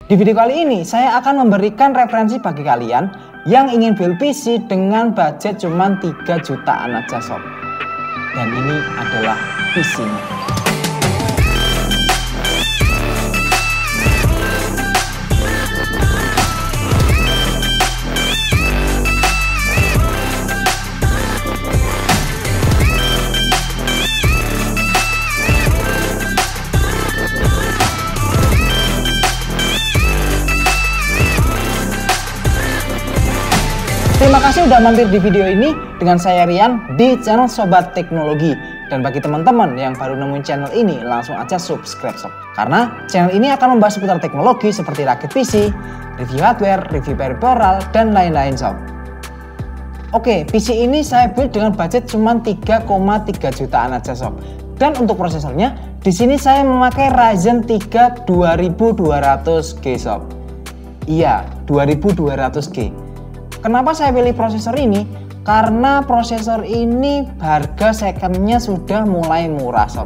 Di video kali ini saya akan memberikan referensi bagi kalian yang ingin build PC dengan budget cuma 3 jutaan aja sob. Dan ini adalah PC-nya. Terima kasih udah mampir di video ini dengan saya Rian di channel Sobat Teknologi. Dan bagi teman-teman yang baru nemuin channel ini, langsung aja subscribe sob. Karena channel ini akan membahas seputar teknologi seperti rakit PC, review hardware, review peripheral, dan lain-lain sob. Oke, PC ini saya build dengan budget cuma 3,3 jutaan aja sob. Dan untuk prosesornya, di sini saya memakai Ryzen 3 2200G sob. Iya, 2200G. Kenapa saya pilih prosesor ini? Karena prosesor ini harga secondnya sudah mulai murah sob.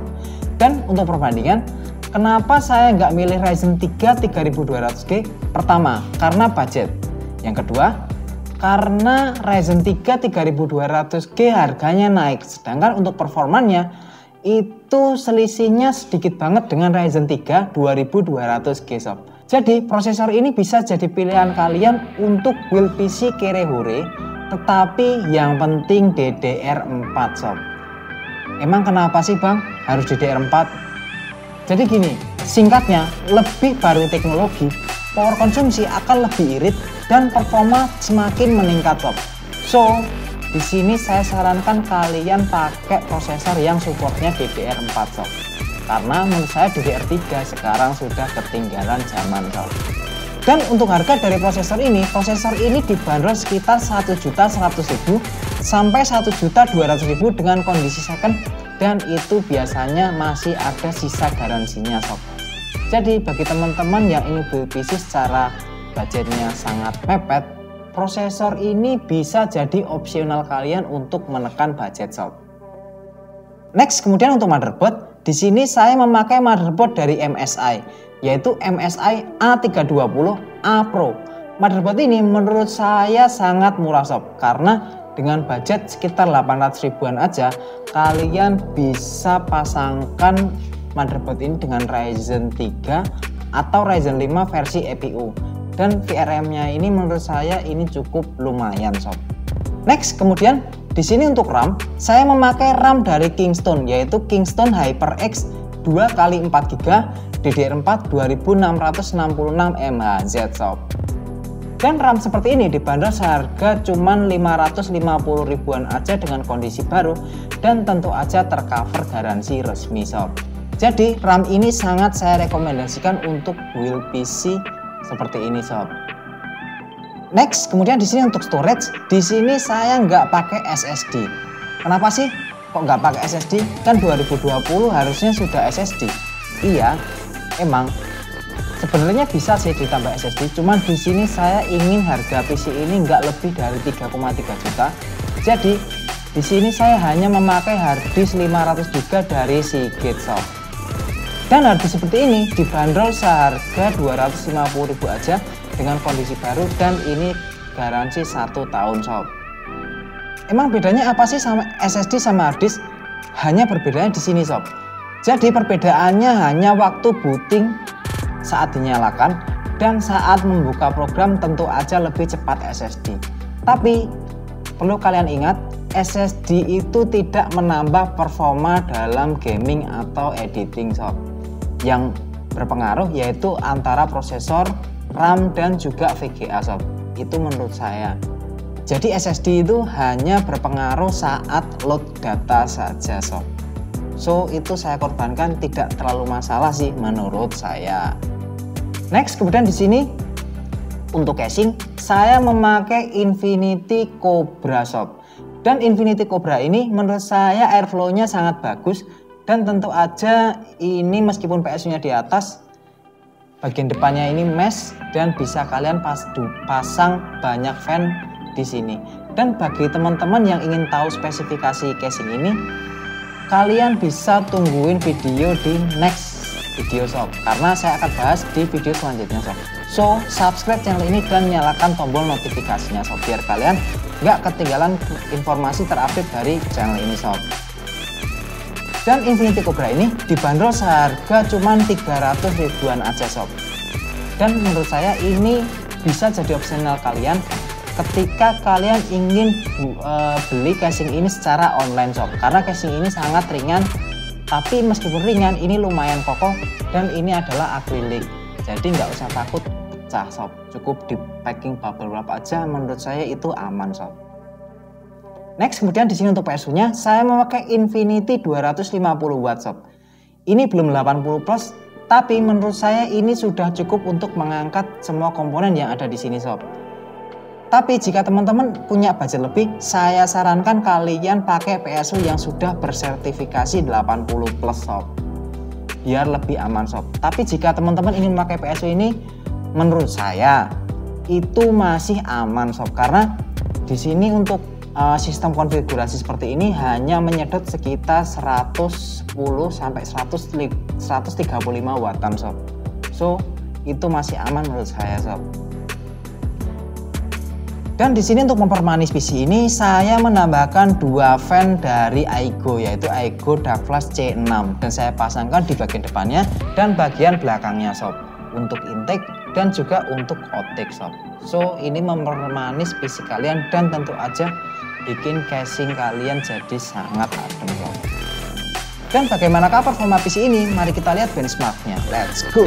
Dan untuk perbandingan, kenapa saya nggak milih Ryzen 3 3200G? Pertama, karena budget. Yang kedua, karena Ryzen 3 3200G harganya naik. Sedangkan untuk performanya, itu selisihnya sedikit banget dengan Ryzen 3 2200G sob. Jadi prosesor ini bisa jadi pilihan kalian untuk build PC kere hore, tetapi yang penting DDR4 sob. Emang kenapa sih bang harus DDR4? Jadi gini, singkatnya lebih baru teknologi, power konsumsi akan lebih irit dan performa semakin meningkat sob. So, di sini saya sarankan kalian pakai prosesor yang supportnya DDR4 sob. Karena menurut saya DDR3 sekarang sudah ketinggalan zaman sob. Dan untuk harga dari prosesor ini dibanderol sekitar 1.100.000 sampai 1.200.000 dengan kondisi second, dan itu biasanya masih ada sisa garansinya sob. Jadi bagi teman-teman yang ingin build PC secara budgetnya sangat mepet, prosesor ini bisa jadi opsional kalian untuk menekan budget sob. Next, kemudian untuk motherboard. Di sini saya memakai motherboard dari MSI, yaitu MSI A320A Pro. Motherboard ini menurut saya sangat murah sob, karena dengan budget sekitar 800 ribuan aja, kalian bisa pasangkan motherboard ini dengan Ryzen 3 atau Ryzen 5 versi EPU. Dan VRM-nya ini menurut saya ini cukup lumayan sob. Next, kemudian di sini untuk RAM, saya memakai RAM dari Kingston, yaitu Kingston HyperX 2x4GB DDR4 2666 MHz sob. Dan RAM seperti ini dibanderol seharga cuman 550 ribuan aja dengan kondisi baru, dan tentu aja tercover garansi resmi sob. Jadi RAM ini sangat saya rekomendasikan untuk build PC seperti ini sob. Next, kemudian di sini untuk storage, di sini saya nggak pakai SSD. Kenapa sih kok nggak pakai SSD? Kan 2020 harusnya sudah SSD. Iya, emang sebenarnya bisa sih ditambah SSD. Cuman di sini saya ingin harga PC ini nggak lebih dari 3,3 juta. Jadi di sini saya hanya memakai harddisk 500 GB dari Seagate sob. Dan harddisk seperti ini dibanderol seharga 250.000 aja dengan kondisi baru, dan ini garansi 1 tahun sob. Emang bedanya apa sih sama SSD sama harddisk? Hanya berbedanya di sini sob. Jadi perbedaannya hanya waktu booting saat dinyalakan, dan saat membuka program tentu aja lebih cepat SSD. Tapi perlu kalian ingat, SSD itu tidak menambah performa dalam gaming atau editing sob. Yang berpengaruh yaitu antara prosesor, RAM, dan juga VGA sob. Itu menurut saya. Jadi SSD itu hanya berpengaruh saat load data saja sob. So itu saya korbankan, tidak terlalu masalah sih menurut saya. Next, kemudian di sini untuk casing saya memakai Infinity Cobra sob. Dan Infinity Cobra ini menurut saya airflow-nya sangat bagus, dan tentu aja ini meskipun PSU-nya di atas, bagian depannya ini mesh, dan bisa kalian pasang banyak fan di sini. Dan bagi teman-teman yang ingin tahu spesifikasi casing ini, kalian bisa tungguin video di next video sob, karena saya akan bahas di video selanjutnya sob. So, subscribe channel ini dan nyalakan tombol notifikasinya sob, biar kalian nggak ketinggalan informasi terupdate dari channel ini sob. Dan Infinity Cobra ini dibanderol seharga cuma 300 ribuan aja sob. Dan menurut saya ini bisa jadi opsional kalian ketika kalian ingin beli casing ini secara online sob, karena casing ini sangat ringan. Tapi meskipun ringan, ini lumayan kokoh dan ini adalah akrilik, jadi nggak usah takut pecah sob. Cukup di packing bubble wrap aja, menurut saya itu aman sob. Next, kemudian di sini untuk PSU-nya saya memakai Infinity 250 watt sob. Ini belum 80 plus, tapi menurut saya ini sudah cukup untuk mengangkat semua komponen yang ada di sini sob. Tapi jika teman-teman punya budget lebih, saya sarankan kalian pakai PSU yang sudah bersertifikasi 80 plus sob, biar lebih aman sob. Tapi jika teman-teman ingin memakai PSU ini, menurut saya itu masih aman sob, karena di sini untuk sistem konfigurasi seperti ini hanya menyedot sekitar 110 sampai 135 wattan sob. So itu masih aman menurut saya sob. Dan di sini untuk mempermanis PC ini saya menambahkan dua fan dari Aigo, yaitu Aigo Dark Flash C6, dan saya pasangkan di bagian depannya dan bagian belakangnya sob, untuk intake dan juga untuk outtake sob. So ini mempermanis PC kalian dan tentu aja bikin casing kalian jadi sangat adem sob. Dan bagaimanakah performa PC ini? Mari kita lihat benchmarknya. Let's go.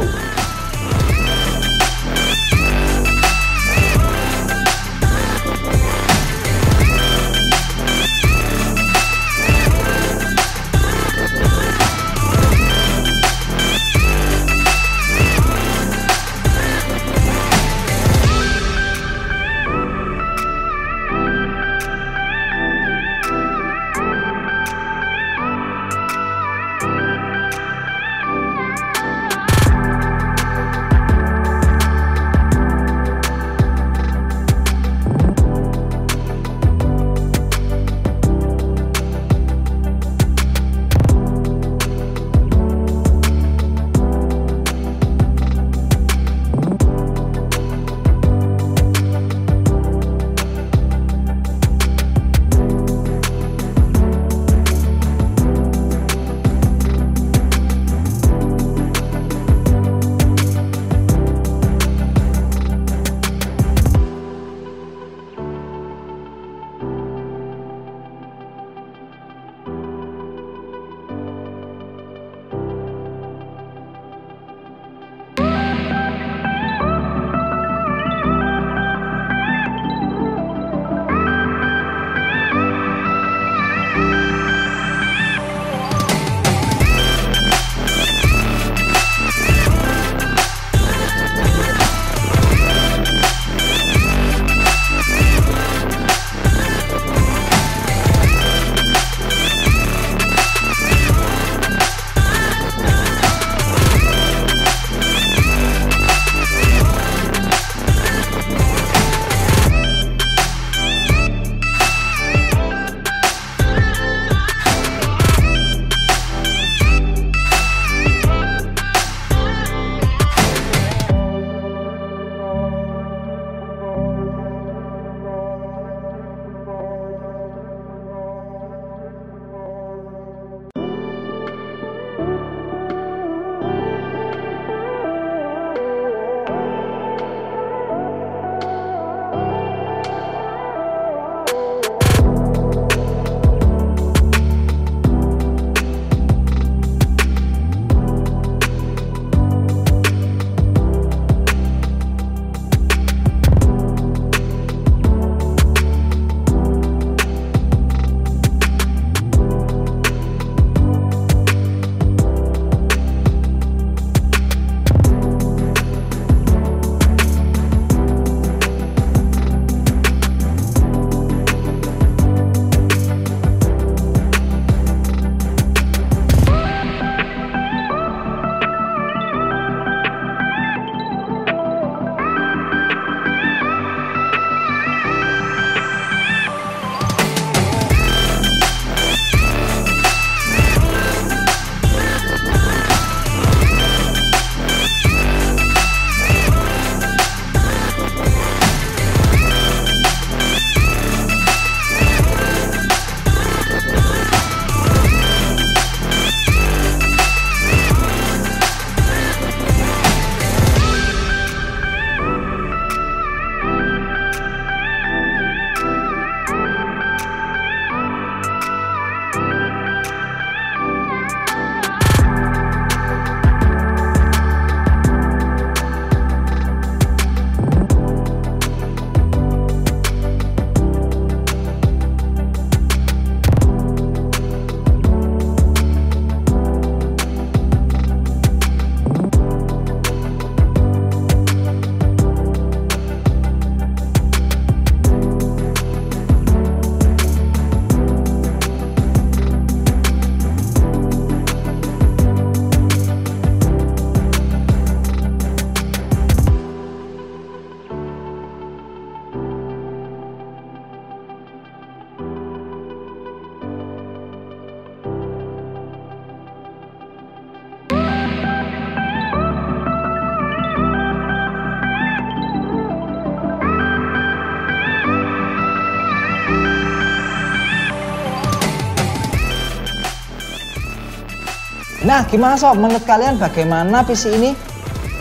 Nah, gimana sob? Menurut kalian bagaimana PC ini?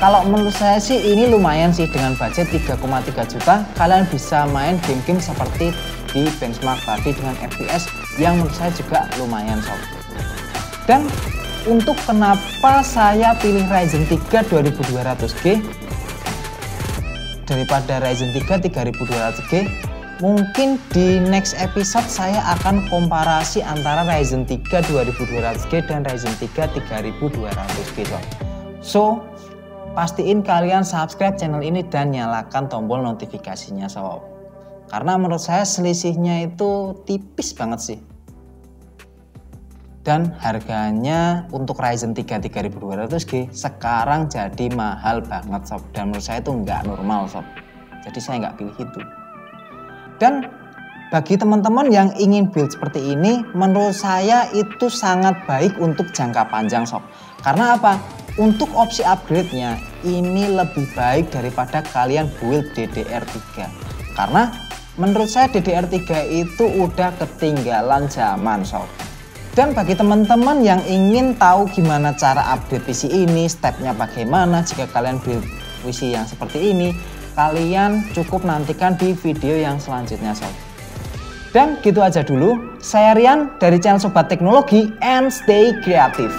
Kalau menurut saya sih ini lumayan sih, dengan budget 3,3 juta kalian bisa main game-game seperti di benchmark tadi dengan FPS yang menurut saya juga lumayan sob. Dan untuk kenapa saya pilih Ryzen 3 2200G daripada Ryzen 3 3200G, mungkin di next episode saya akan komparasi antara Ryzen 3 2200G dan Ryzen 3 3200G sob. So pastiin kalian subscribe channel ini dan nyalakan tombol notifikasinya sob, karena menurut saya selisihnya itu tipis banget sih. Dan harganya untuk Ryzen 3 3200G sekarang jadi mahal banget sob, dan menurut saya itu nggak normal sob, jadi saya nggak pilih itu. Dan bagi teman-teman yang ingin build seperti ini, menurut saya itu sangat baik untuk jangka panjang sob. Karena apa? Untuk opsi upgrade-nya ini lebih baik daripada kalian build DDR3. Karena menurut saya DDR3 itu udah ketinggalan zaman sob. Dan bagi teman-teman yang ingin tahu gimana cara update PC ini, stepnya bagaimana jika kalian build PC yang seperti ini, kalian cukup nantikan di video yang selanjutnya sob. Dan gitu aja dulu, saya Rian dari channel Sobat Teknologi, and stay creative.